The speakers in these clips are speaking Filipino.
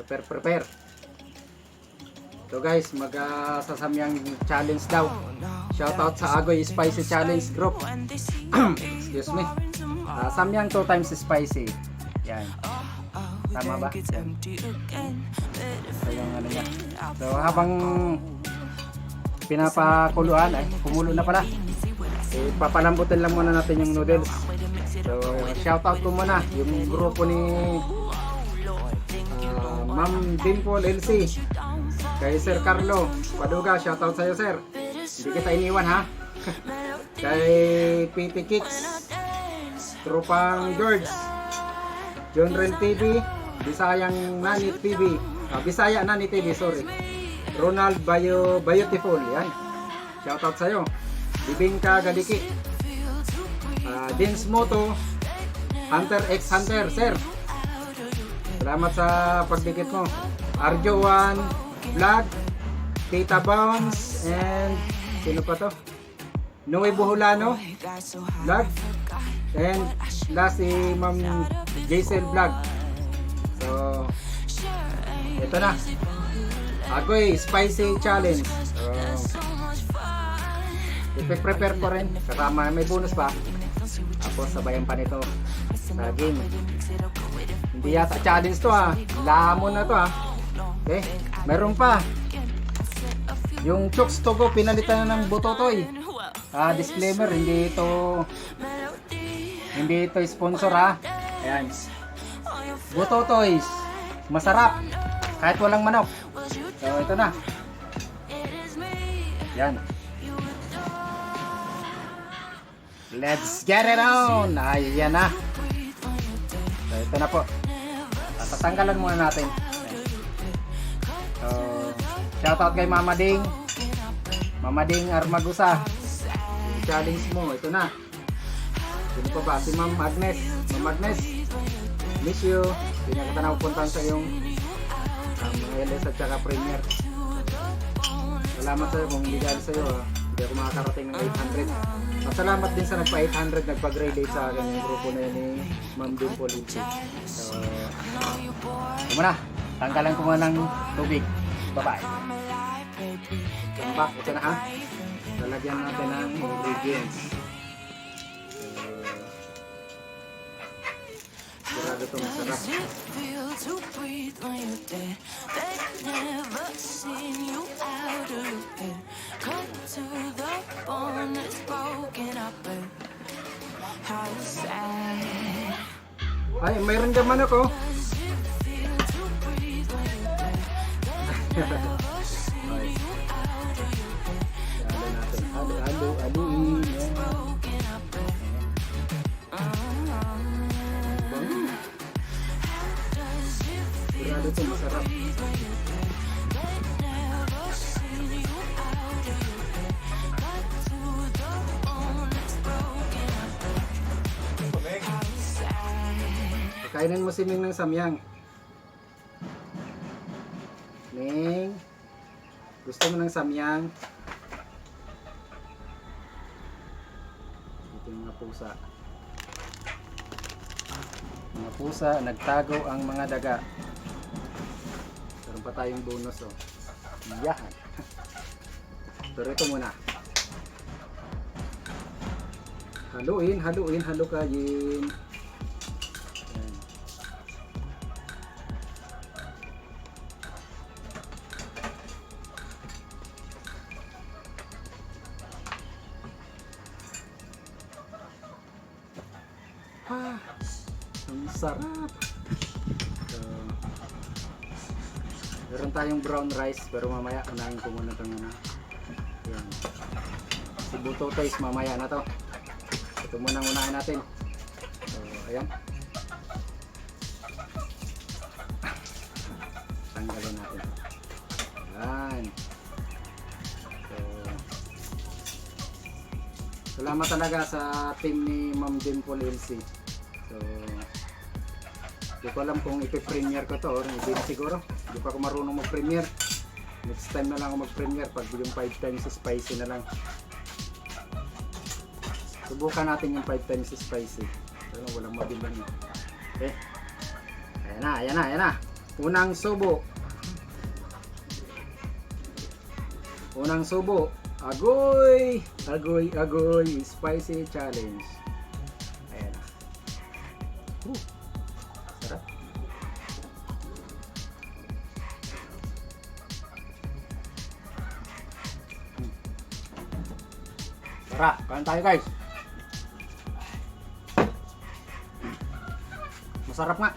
Prepare. So guys, sasamyang challenge daw. Shoutout sa Agoy Spicy Challenge Group. Excuse me. Samyang 2 times spicy. Yan. Tama ba? Yan. So yung ano niya. So habang pinapakuluan, kumulo na pala. Papalambutin lang muna natin yung noodles. So shoutout ko muna yung grupo ni Ma'am Dimple LC. Kay Sir Carlo Paduga, shoutout sa'yo sir. Hindi kita iniwan ha. Kay PT Kicks, Tropang George, John Ren TV, Bisayang Nani TV, Bisaya Nani TV, sorry. Ronald Beautiful, yan. Shoutout sa'yo. Bibingka Gadiki, Dins Moto, Hunter X Hunter, sir. Salamat sa pagdikit mo. Arjo1 Vlog, Tita Bounce, and sino pa to? Noe Buholano Vlog, and last si Ma'am Jaisel Vlog. So ito na, Agoy Spicy Challenge. Ipe-prepare ko rin, kasama may bonus pa. Tapos sabayan pa nito saging. Hindi yata challenge to ha, lamon na to ha. Okay, meron pa yung Chokes Togo, pinalitan na ng Butotoy. Disclaimer, hindi ito sponsor ha. Ayan, Butotoys, masarap kahit walang manok. So ito na, yan, let's get it on. Ayan na. So ito na po, tatanggalan muna natin. So shoutout kay Mama Ding Armagusa. Challenge mo, ito na. Sino pa ba? Si Ma'am Agnes. Ma'am Agnes, miss you. Hindi na kita napupuntahan sa iyong mga LS at saka Premier. Salamat sa'yo kung hindi dahil sa'yo hindi ako makakarating ng 800. Salamat din sa nagpa 800, nagpa-grade 8 sa akin yung grupo na yun ni Ma'am Dimple LC. So muna, tanggalan ko muna ng tubig. Bye-bye. Back, ito na ha. Lalagyan natin ng ingredients. Sigurado ito masarap. Ay, mayroon naman ako. Haluin. Sigurado ito masarap. Kainin mo si Ming ng samyang. Ming, gusto mo ng samyang? Ito yung mga pusa. Mga pusa, nagtago ang mga daga. Meron pa tayong bonus oh. Yahan. Pero ito muna. Haluin, halukayin. Ang sarap. So, meron tayong brown rice, pero mamaya unahin ko muna itong yan. Si Butotoys mamaya na to. Ito muna unahin natin. So ayan, tanggalin natin. Ayan. So, salamat talaga sa team ni Ma'am Dimple LC. So, hindi ko alam kung ipi-premiere ko to or hindi siguro. Hindi pa ako marunong mag-premiere. Next time na lang ako mag-premiere pag yung 5 times spicy na lang. Subukan natin yung 5 times spicy. Pero walang mabilang. Okay. Ayan na. Unang subo. Unang subo. Agoy! Agoy, agoy. Spicy challenge. Ayan na. Sarap. Tara, kain tayo guys. Masarap nga.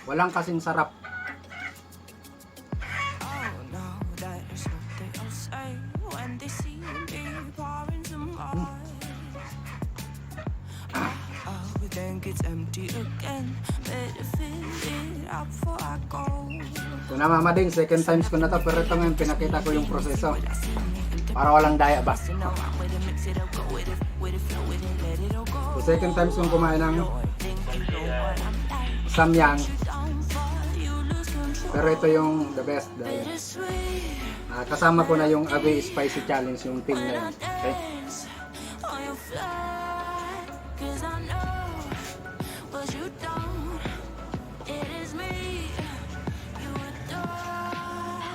Walang kasing sarap. Ito na Mama Ding, second times ko na to, pero ito ngayon pinakita ko yung proseso para walang daya ba. So second times kong kumain ng samyang, pero ito yung the best dahil kasama ko na yung Agoy Spicy Challenge, yung team na yun. Okay?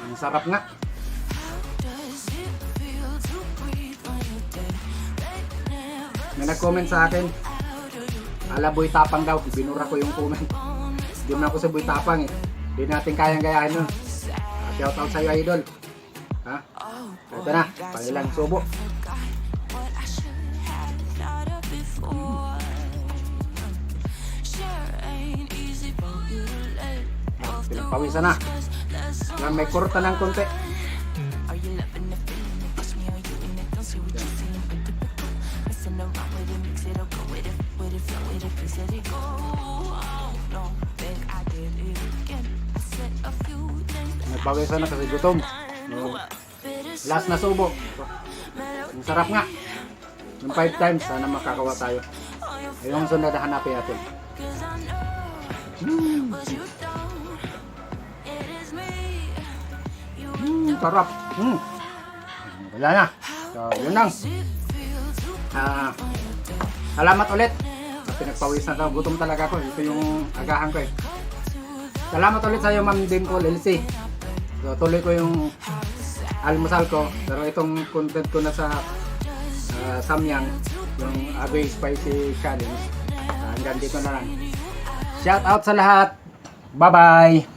Ang sarap nga. May nag-comment sa akin, ala boy tapang daw, binura ko yung comment. Hindi mo ako sa boy tapang eh. Hindi natin kayang gayahin nun. Shout out sa'yo idol. Ha? Ito na, pangilang subo. Pinagpawisan na. Yan, may kurta ng konti. Nagpawisan na kasi gutom. Last na subo. Ang sarap nga. Yung 5 times, sana makakawa tayo. Ayun sunod na hanapin natin. Sarap. Wala na. So, yun lang. Salamat ulit. Pinagpawis na to. Gutom talaga ako. Ito yung agahan ko eh. Salamat ulit sa iyo Ma'am Dimple LC. So, tuloy ko yung almusal ko. Pero itong content ko na sa samyang, yung Agoy Spicy Challenge. Hanggang dito na lang. Shout out sa lahat. Bye bye.